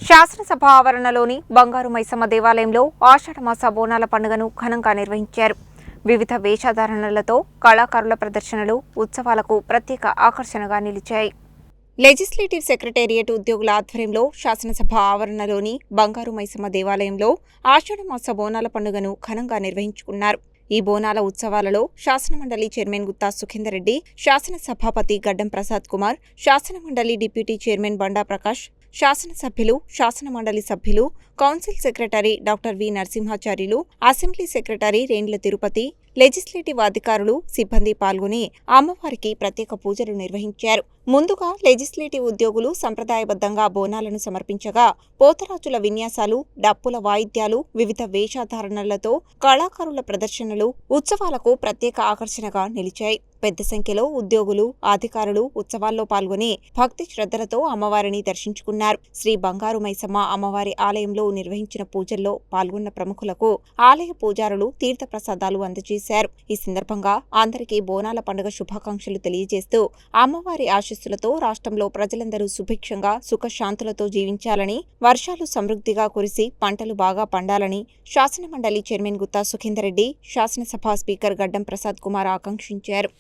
శాసనసభ ఆవరణలోని బంగారు మైసమ్మ దేవాలయంలో ఆషాఢమాస బోనాల పండుగను ఘనంగా నిర్వహించారు. వివిధ వేషధారణలతో కళాకారుల ప్రదర్శనలు ఉత్సవాలకు ప్రత్యేక ఆకర్షణగా నిలిచాయి. లెజిస్లేటివ్ సెక్రటేరియట్ ఉద్యోగుల ఆధ్వర్యంలో శాసనసభ ఆవరణలోని బంగారు మైసమ్మ దేవాలయంలో ఆషాఢమాస బోనాల పండుగను ఘనంగా నిర్వహించుకున్నారు. ఈ బోనాల ఉత్సవాలలో శాసనమండలి చైర్మన్ గుత్తా సుఖేందర్ రెడ్డి, శాసన సభాపతి గడ్డం ప్రసాద్ కుమార్, శాసనమండలి డిప్యూటీ చైర్మన్ బండా ప్రకాష్, శాసనసభ్యులు, శాసనమండలి సభ్యులు, council secretary doctor V Narasimhacharyulu, assembly secretary Rendla Tirupati, legislative అధికారులు, సిబ్బంది పాల్గొని అమ్మవారికి ప్రత్యేక పూజలు నిర్వహించారు. ముందుగా లెజిస్లేటివ్ ఉద్యోగులు సంప్రదాయబద్ధంగా బోనాలను సమర్పించగా, పోతరాజుల విన్యాసాలు, డప్పుల వాయిద్యాలు, వివిధ వేషధారణలతో కళాకారుల ప్రదర్శనలు ఉత్సవాలకు ప్రత్యేక ఆకర్షణగా నిలిచాయి. పెద్ద సంఖ్యలో ఉద్యోగులు, అధికారులు ఉత్సవాల్లో పాల్గొని భక్తి శ్రద్ధలతో అమ్మవారిని దర్శించుకున్నారు. శ్రీ బంగారు మైసమ్మ అమ్మవారి ఆలయంలో నిర్వహించిన పూజల్లో పాల్గొన్న ప్రముఖులకు ఆలయ పూజారులు తీర్థప్రసాదాలు అందజేశారు. ఈ సందర్భంగా అందరికీ బోనాల పండుగ శుభాకాంక్షలు తెలియజేస్తూ అమ్మవారి ఆశీస్సులతో రాష్ట్రంలో ప్రజలందరూ సుభిక్షంగా సుఖశాంతులతో జీవించాలని, వర్షాలు సమృద్ధిగా కురిసి పంటలు బాగా పండాలని శాసనమండలి చైర్మన్ గుత్తా సుఖేందర్ రెడ్డి, శాసనసభ స్పీకర్ గడ్డం ప్రసాద్ కుమార్ ఆకాంక్షించారు.